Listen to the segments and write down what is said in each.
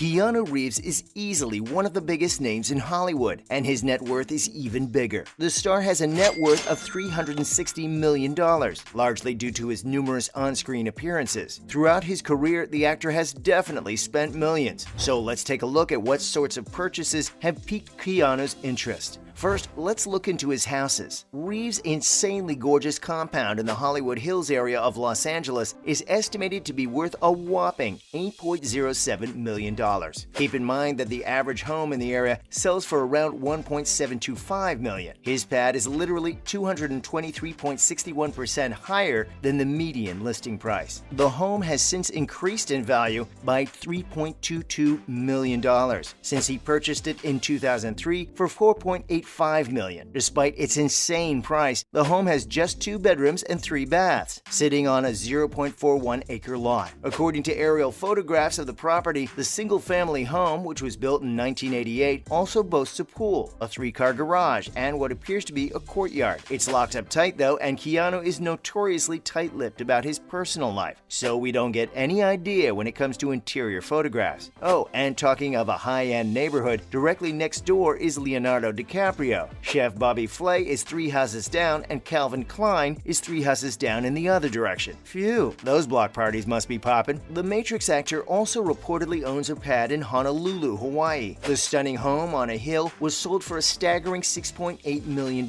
Keanu Reeves is easily one of the biggest names in Hollywood, and his net worth is even bigger. The star has a net worth of $360 million, largely due to his numerous on-screen appearances. Throughout his career, the actor has definitely spent millions. So let's take a look at what sorts of purchases have piqued Keanu's interest. First, let's look into his houses. Reeves' insanely gorgeous compound in the Hollywood Hills area of Los Angeles is estimated to be worth a whopping $8.07 million. Keep in mind that the average home in the area sells for around $1.725 million. His pad is literally 223.61% higher than the median listing price. The home has since increased in value by $3.22 million since he purchased it in 2003 for $4.85 million. Despite its insane price, the home has just 2 bedrooms and 3 baths, sitting on a 0.41-acre lot. According to aerial photographs of the property, the single-family home, which was built in 1988, also boasts a pool, a 3-car garage, and what appears to be a courtyard. It's locked up tight, though, and Keanu is notoriously tight-lipped about his personal life, so we don't get any idea when it comes to interior photographs. Oh, and talking of a high-end neighborhood, directly next door is Leonardo DiCaprio. Chef Bobby Flay is 3 houses down, and Calvin Klein is 3 houses down in the other direction. Phew, those block parties must be poppin'. The Matrix actor also reportedly owns a pad in Honolulu, Hawaii. The stunning home on a hill was sold for a staggering $6.8 million.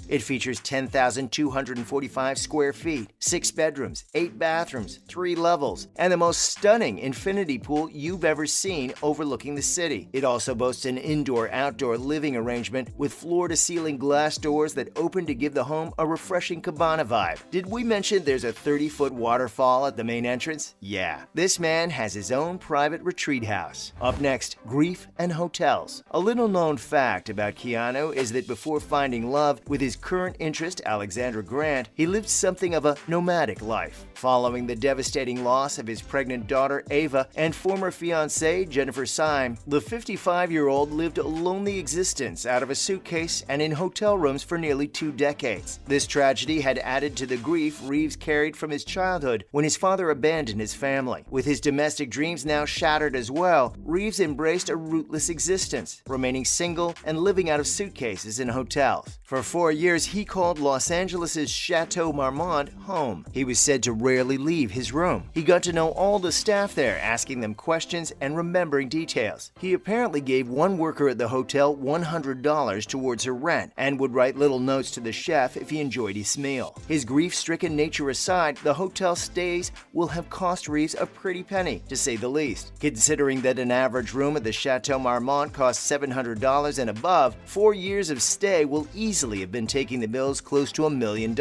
It features 10,245 square feet, 6 bedrooms, 8 bathrooms, 3 levels, and the most stunning infinity pool you've ever seen overlooking the city. It also boasts an indoor-outdoor living arrangement with floor-to-ceiling glass doors that open to give the home a refreshing cabana vibe. Did we mention there's a 30-foot waterfall at the main entrance? Yeah, this man has his own private retreat house. Up next, grief and hotels. A little-known fact about Keanu is that before finding love with his current interest, Alexandra Grant, he lived something of a nomadic life. Following the devastating loss of his pregnant daughter, Ava, and former fiancée, Jennifer Syme, the 55-year-old lived a lonely existence out of a suitcase and in hotel rooms for nearly 2 decades. This tragedy had added to the grief Reeves carried from his childhood when his father abandoned his family. With his domestic dreams now shattered as well, Reeves embraced a rootless existence, remaining single and living out of suitcases in hotels. For 4 years, he called Los Angeles' Chateau Marmont home. He was said to rarely leave his room. He got to know all the staff there, asking them questions and remembering details. He apparently gave one worker at the hotel $100 towards her rent and would write little notes to the chef if he enjoyed his meal. His grief-stricken nature aside, the hotel stays will have cost Reeves a pretty penny, to say the least. Considering that an average room at the Chateau Marmont costs $700 and above, 4 years of stay will easily have been taking the bills close to $1 million,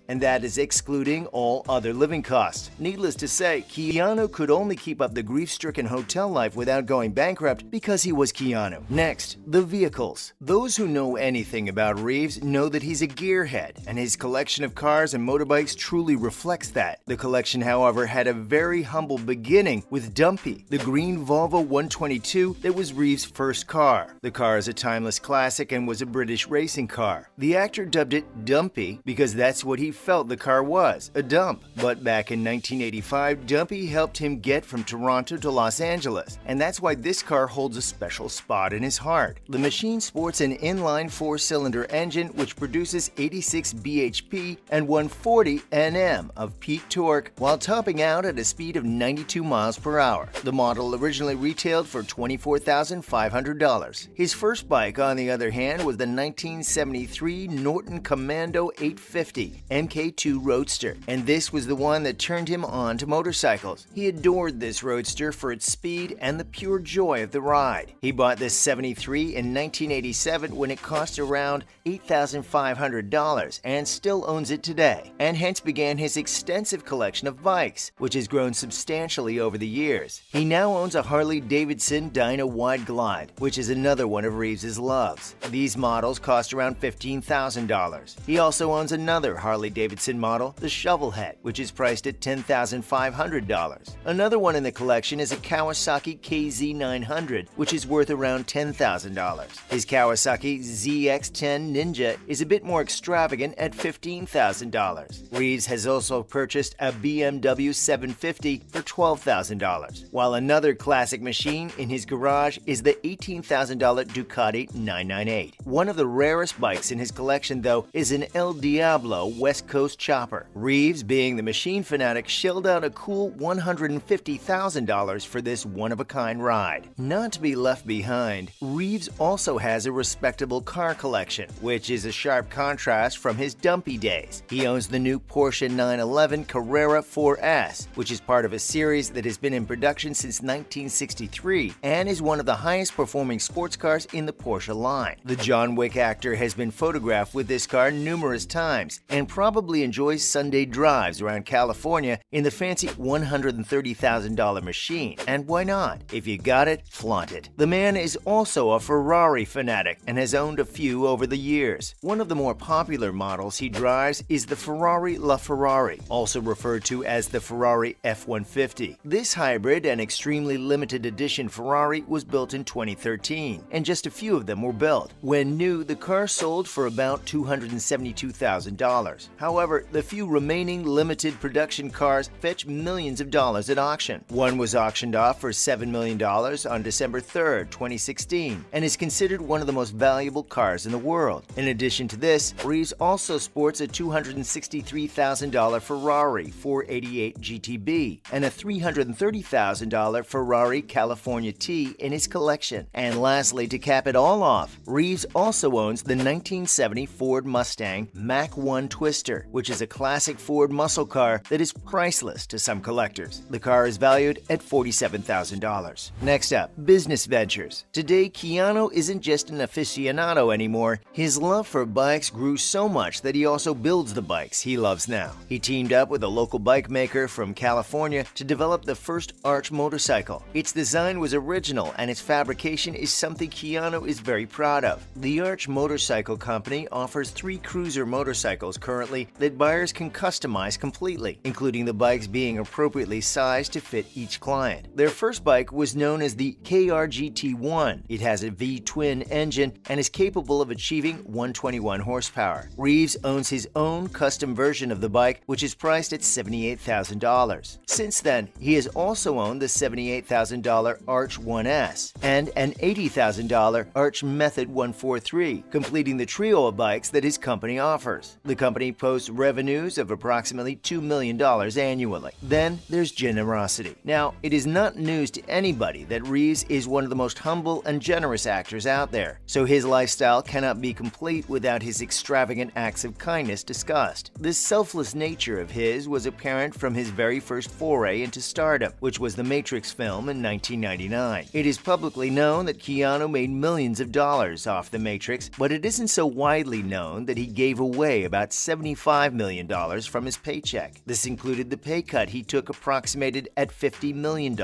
and that is excluding all other living costs. Needless to say, Keanu could only keep up the grief-stricken hotel life without going bankrupt because he was Keanu. Next, the vehicles. Those who know anything about Reeves know that he's a gearhead, and his collection of cars and motorbikes truly reflects that. The collection, however, had a very humble beginning with Dumpy, the green Volvo 122 that was Reeves' first car. The car is a timeless classic and was a British racing car. The actor dubbed it Dumpy because that's what he felt the car was, a dump. But back in 1985, Dumpy helped him get from Toronto to Los Angeles, and that's why this car holds a special spot in his heart. The machine sports an inline 4-cylinder engine which produces 86 bhp and 140 Nm of peak torque while topping out at a speed of 92 miles per hour. The model originally retailed for $24,500. His first bike, on the other hand, was the 1973 Norton Commando 850 Mk2 Roadster, and this was the one that turned him on to motorcycles. He adored this roadster for its speed and the pure joy of the ride. He bought this 73 in 1987 when it cost around $8,500 and still owns it today, and hence began his extensive collection of bikes, which has grown substantially over the years. He now owns a Harley-Davidson Dyna Wide Glide, which is another one of Reeves' loves. These models cost around $15,000. He also owns another Harley-Davidson model, the Shovelhead, which is priced at $10,500. Another one in the collection is a Kawasaki KZ900, which is worth around $10,000. His Kawasaki Kawasaki ZX-10 Ninja is a bit more extravagant at $15,000. Reeves has also purchased a BMW 750 for $12,000, while another classic machine in his garage is the $18,000 Ducati 998. One of the rarest bikes in his collection, though, is an El Diablo West Coast chopper. Reeves, being the machine fanatic, shelled out a cool $150,000 for this one-of-a-kind ride. Not to be left behind, Reeves also has a respectable car collection, which is a sharp contrast from his dumpy days. He owns the new Porsche 911 Carrera 4S, which is part of a series that has been in production since 1963 and is one of the highest-performing sports cars in the Porsche line. The John Wick actor has been photographed with this car numerous times and probably enjoys Sunday drives around California in the fancy $130,000 machine. And why not? If you got it, flaunt it. The man is also a Ferrari fanatic and has owned a few over the years. One of the more popular models he drives is the Ferrari LaFerrari, also referred to as the Ferrari F-150. This hybrid and extremely limited edition Ferrari was built in 2013, and just a few of them were built. When new, the car sold for about $272,000. However, the few remaining limited production cars fetch millions of dollars at auction. One was auctioned off for $7 million on December 3, 2016, and is considered one of the most valuable cars in the world. In addition to this, Reeves also sports a $263,000 Ferrari 488 GTB and a $330,000 Ferrari California T in his collection. And lastly, to cap it all off, Reeves also owns the 1970 Ford Mustang Mach 1 Twister, which is a classic Ford muscle car that is priceless to some collectors. The car is valued at $47,000. Next up, business ventures. Today, Keanu isn't just an aficionado anymore. His love for bikes grew so much that he also builds the bikes he loves now. He teamed up with a local bike maker from California to develop the first Arch motorcycle. Its design was original and its fabrication is something Keanu is very proud of. The Arch Motorcycle Company offers 3 cruiser motorcycles currently that buyers can customize completely, including the bikes being appropriately sized to fit each client. Their first bike was known as the KRGT1. It has a V-twin engine and is capable of achieving 121 horsepower. Reeves owns his own custom version of the bike, which is priced at $78,000. Since then, he has also owned the $78,000 Arch 1S and an $80,000 Arch Method 143, completing the trio of bikes that his company offers. The company posts revenues of approximately $2 million annually. Then there's generosity. Now, it is not news to anybody that Reeves is one of the most humble and generous actors out there, so his lifestyle cannot be complete without his extravagant acts of kindness discussed. This selfless nature of his was apparent from his very first foray into stardom, which was the Matrix film in 1999. It is publicly known that Keanu made millions of dollars off the Matrix, but it isn't so widely known that he gave away about $75 million from his paycheck. This included the pay cut he took approximated at $50 million,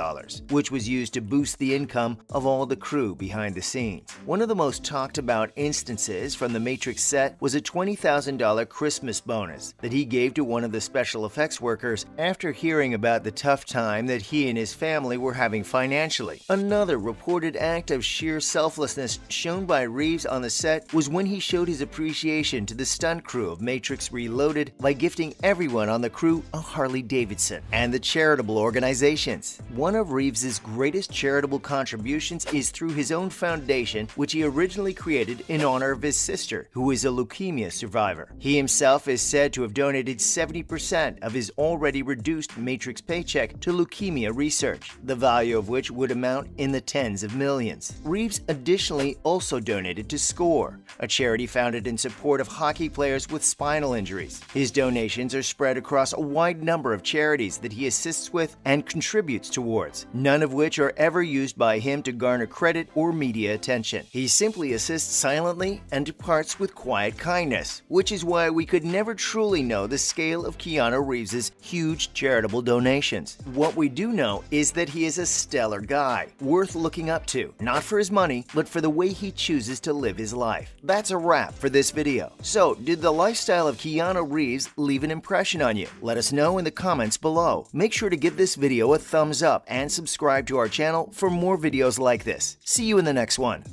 which was used to boost the income of all the crew behind the scenes. One of the most talked about instances from the Matrix set was a $20,000 Christmas bonus that he gave to one of the special effects workers after hearing about the tough time that he and his family were having financially. Another reported act of sheer selflessness shown by Reeves on the set was when he showed his appreciation to the stunt crew of Matrix Reloaded by gifting everyone on the crew a Harley-Davidson and the charitable organizations. One of Reeves's greatest charitable contributions is through his own foundation, which he originally created in honor of his sister, who is a leukemia survivor. He himself is said to have donated 70% of his already reduced Matrix paycheck to leukemia research, the value of which would amount in the tens of millions. Reeves additionally also donated to SCORE, a charity founded in support of hockey players with spinal injuries. His donations are spread across a wide number of charities that he assists with and contributes towards, none of which are ever used by him to garner credit or media attention. He simply assists silently and departs with quiet kindness, which is why we could never truly know the scale of Keanu Reeves's huge charitable donations. What we do know is that he is a stellar guy, worth looking up to, not for his money, but for the way he chooses to live his life. That's a wrap for this video. So, did the lifestyle of Keanu Reeves leave an impression on you? Let us know in the comments below. Make sure to give this video a thumbs up and subscribe to our channel for more videos like this. See you in the next one.